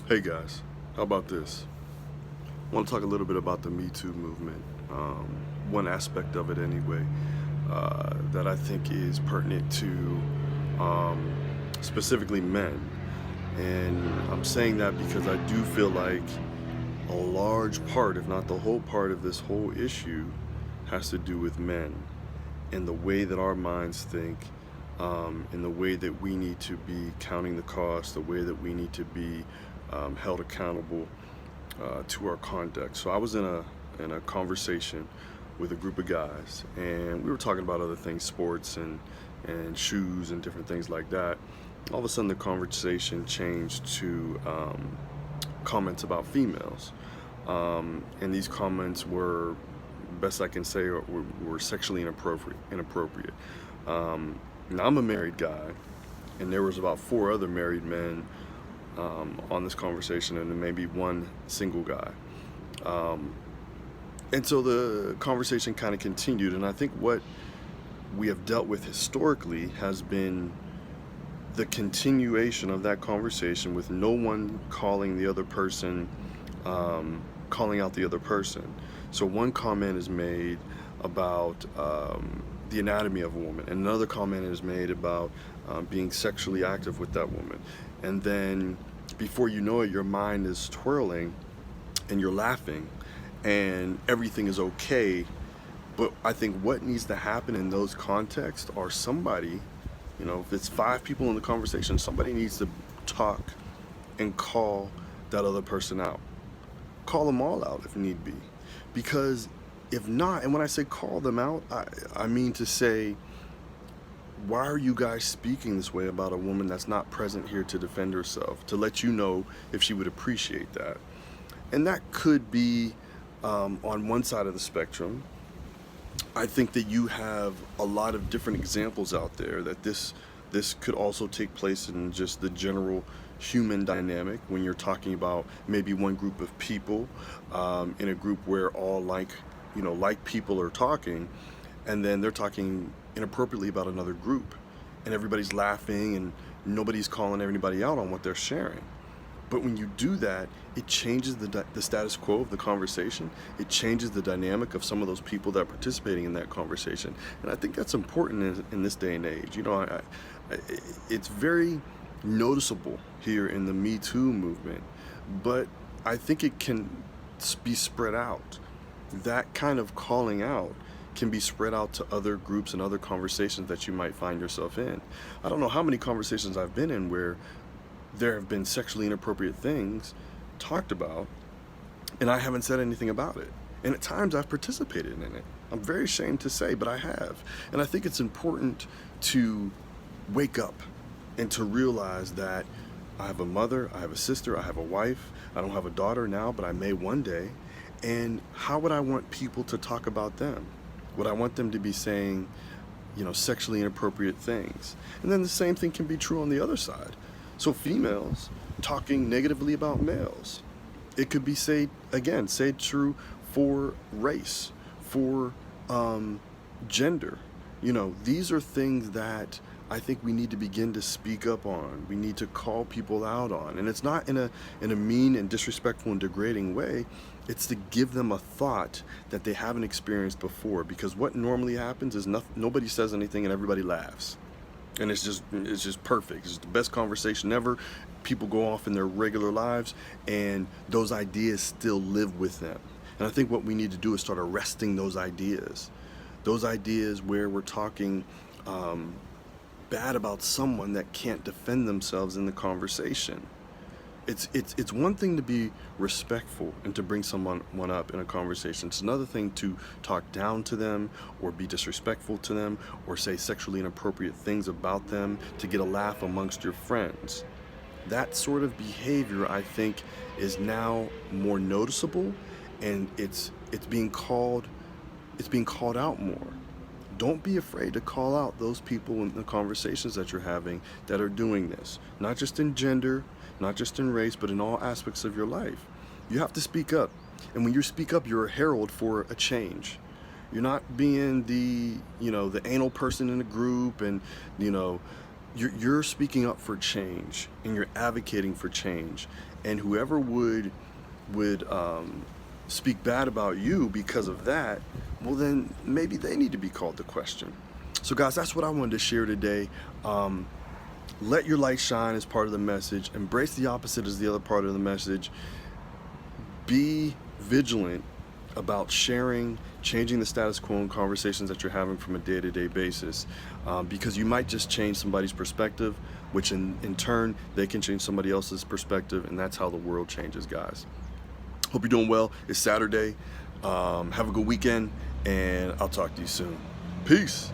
Hey guys, how about this? I want to talk a little bit about the Me Too movement. One aspect of it, anyway, that I think is pertinent to um, specifically men. And I'm saying that because I do feel like a large part, if not the whole part, of this whole issue has to do with men and the way that our minds think, and the way that we need to be counting the cost, the way that we need to be held accountable to our conduct. So I was in a conversation with a group of guys, and we were talking about other things, sports and shoes and different things like that. All of a sudden, the conversation changed to comments about females, and these comments were, best I can say, were sexually inappropriate. Now I'm a married guy, and there was about four other married men on this conversation, and then maybe one single guy. Um, and so the conversation kind of continued, and I think what we have dealt with historically has been the continuation of that conversation with no one calling the other person, calling out the other person. So one comment is made about the anatomy of a woman, and another comment is made about being sexually active with that woman. And then before you know it, your mind is twirling and you're laughing and everything is okay. But I think what needs to happen in those contexts are somebody, if it's five people in the conversation, somebody needs to talk and call that other person out. Call them all out if need be. Because if not, and when I say call them out, I mean to say, why are you guys speaking this way about a woman that's not present here to defend herself, to let you know if she would appreciate that? And that could be on one side of the spectrum. I think that you have a lot of different examples out there that this could also take place in just the general human dynamic when you're talking about maybe one group of people in a group where all like people are talking, and then they're talking inappropriately about another group, and everybody's laughing and nobody's calling everybody out on what they're sharing. But when you do that, it changes the status quo of the conversation. It changes the dynamic of some of those people that are participating in that conversation. And I think that's important in this day and age. It's very noticeable here in the Me Too movement, but I think it can be spread out. That kind of calling out can be spread out to other groups and other conversations that you might find yourself in. I don't know how many conversations I've been in where there have been sexually inappropriate things talked about, and I haven't said anything about it. And at times I've participated in it. I'm very ashamed to say, but I have. And I think it's important to wake up and to realize that I have a mother, I have a sister, I have a wife. I don't have a daughter now, but I may one day. And how would I want people to talk about them? Would I want them to be saying, sexually inappropriate things? And then the same thing can be true on the other side. So females talking negatively about males. It could be said true for race, for gender. These are things that I think we need to begin to speak up on. We need to call people out on. And it's not in a mean and disrespectful and degrading way. It's to give them a thought that they haven't experienced before. Because what normally happens is nobody says anything and everybody laughs. And it's just perfect. It's the best conversation ever. People go off in their regular lives, and those ideas still live with them. And I think what we need to do is start arresting those ideas where we're talking bad about someone that can't defend themselves in the conversation. It's one thing to be respectful and to bring someone up in a conversation. It's another thing to talk down to them or be disrespectful to them or say sexually inappropriate things about them to get a laugh amongst your friends. That sort of behavior, I think, is now more noticeable, and it's being called out more. Don't be afraid to call out those people in the conversations that you're having that are doing this, not just in gender, not just in race, but in all aspects of your life. You have to speak up. And when you speak up, you're a herald for a change. You're not being the anal person in the group and, you're speaking up for change and you're advocating for change, and whoever would speak bad about you because of that, well then maybe they need to be called to question. So guys, that's what I wanted to share today. Let your light shine is part of the message. Embrace the opposite is the other part of the message. Be vigilant about sharing, changing the status quo in conversations that you're having from a day-to-day basis, because you might just change somebody's perspective, which in turn, they can change somebody else's perspective, and that's how the world changes, guys. Hope you're doing well. It's Saturday. Have a good weekend, and I'll talk to you soon. Peace.